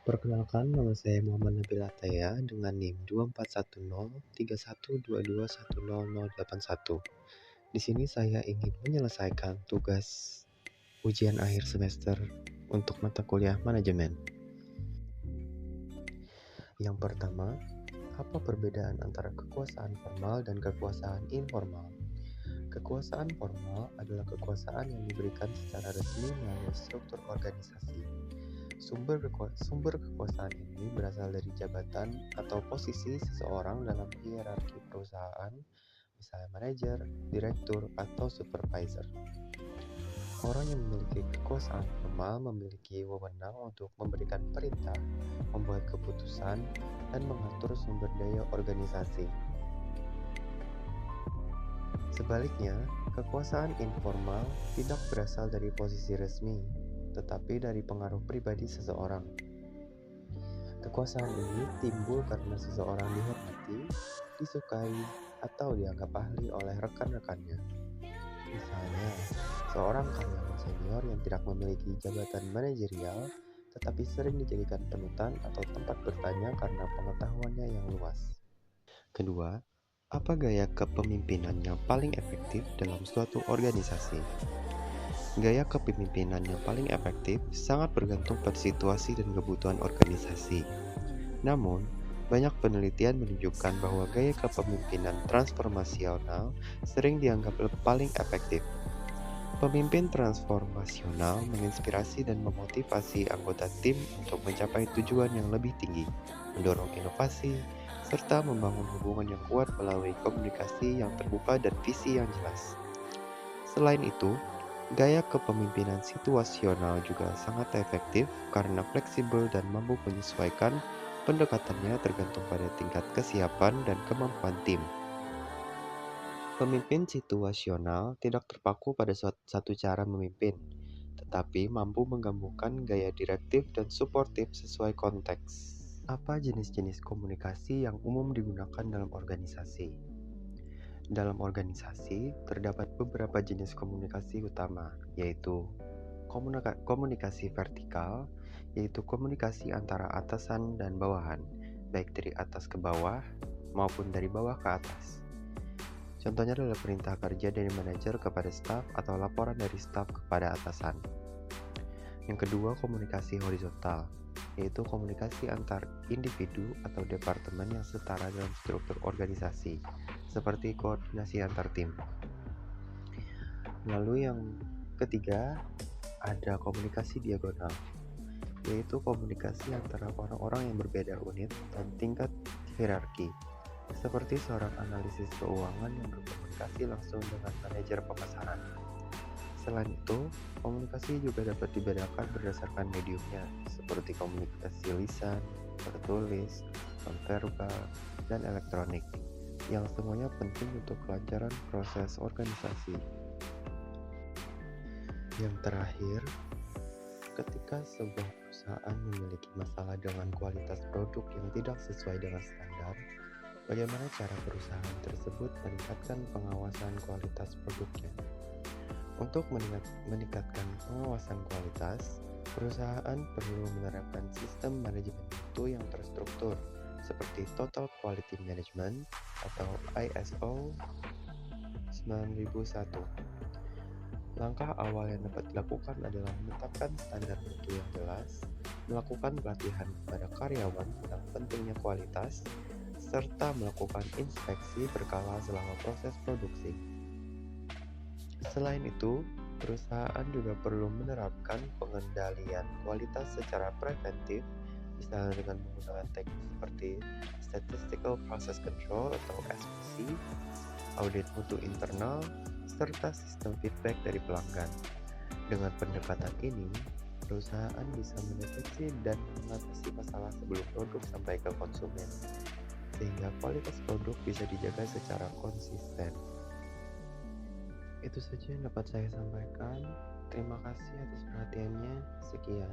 Perkenalkan, nama saya Muhammad Nabil Ataya dengan NIM 24103122100081. Di sini saya ingin menyelesaikan tugas ujian akhir semester untuk mata kuliah manajemen. Yang pertama, apa perbedaan antara kekuasaan formal dan kekuasaan informal? Kekuasaan formal adalah kekuasaan yang diberikan secara resmi melalui struktur organisasi. Sumber kekuasaan ini berasal dari jabatan atau posisi seseorang dalam hierarki perusahaan, misalnya manajer, direktur, atau supervisor. Orang yang memiliki kekuasaan formal memiliki wewenang untuk memberikan perintah, membuat keputusan, dan mengatur sumber daya organisasi. Sebaliknya, kekuasaan informal tidak berasal dari posisi resmi, tetapi dari pengaruh pribadi seseorang. Kekuasaan ini timbul karena seseorang dihormati, disukai, atau dianggap ahli oleh rekan-rekannya. Misalnya, seorang karyawan senior yang tidak memiliki jabatan manajerial, tetapi sering dijadikan panutan atau tempat bertanya karena pengetahuannya yang luas. Kedua, apa gaya kepemimpinan yang paling efektif dalam suatu organisasi? Gaya kepemimpinan yang paling efektif sangat bergantung pada situasi dan kebutuhan organisasi. Namun, banyak penelitian menunjukkan bahwa gaya kepemimpinan transformasional sering dianggap paling efektif. Pemimpin transformasional menginspirasi dan memotivasi anggota tim untuk mencapai tujuan yang lebih tinggi, mendorong inovasi, serta membangun hubungan yang kuat melalui komunikasi yang terbuka dan visi yang jelas. Selain itu, gaya kepemimpinan situasional juga sangat efektif karena fleksibel dan mampu menyesuaikan pendekatannya tergantung pada tingkat kesiapan dan kemampuan tim. Pemimpin situasional tidak terpaku pada satu cara memimpin, tetapi mampu menggabungkan gaya direktif dan suportif sesuai konteks. Apa jenis-jenis komunikasi yang umum digunakan dalam organisasi? Dalam organisasi, terdapat beberapa jenis komunikasi utama, yaitu komunikasi vertikal, yaitu komunikasi antara atasan dan bawahan, baik dari atas ke bawah maupun dari bawah ke atas. Contohnya adalah perintah kerja dari manajer kepada staf atau laporan dari staf kepada atasan. Yang kedua, komunikasi horizontal, yaitu komunikasi antar individu atau departemen yang setara dalam struktur organisasi, seperti koordinasi antar tim. Lalu yang ketiga, ada komunikasi diagonal, yaitu komunikasi antara orang-orang yang berbeda unit dan tingkat hierarki, seperti seorang analisis keuangan yang berkomunikasi langsung dengan manajer pemasaran. Selain itu, komunikasi juga dapat dibedakan berdasarkan mediumnya, seperti komunikasi lisan, tertulis, nonverbal, dan elektronik, yang semuanya penting untuk kelancaran proses organisasi. Yang terakhir, ketika sebuah perusahaan memiliki masalah dengan kualitas produk yang tidak sesuai dengan standar, bagaimana cara perusahaan tersebut meningkatkan pengawasan kualitas produknya? Untuk meningkatkan pengawasan kualitas, perusahaan perlu menerapkan sistem manajemen mutu yang terstruktur, seperti Total Quality Management atau ISO 9001. Langkah awal yang dapat dilakukan adalah menetapkan standar mutu yang jelas, melakukan pelatihan kepada karyawan tentang pentingnya kualitas, serta melakukan inspeksi berkala selama proses produksi. Selain itu, perusahaan juga perlu menerapkan pengendalian kualitas secara preventif, misalnya dengan menggunakan teknik seperti Statistical Process Control atau SPC, audit mutu internal, serta sistem feedback dari pelanggan. Dengan pendekatan ini, perusahaan bisa mendeteksi dan mengatasi masalah sebelum produk sampai ke konsumen, sehingga kualitas produk bisa dijaga secara konsisten. Itu saja yang dapat saya sampaikan. Terima kasih atas perhatiannya. Sekian.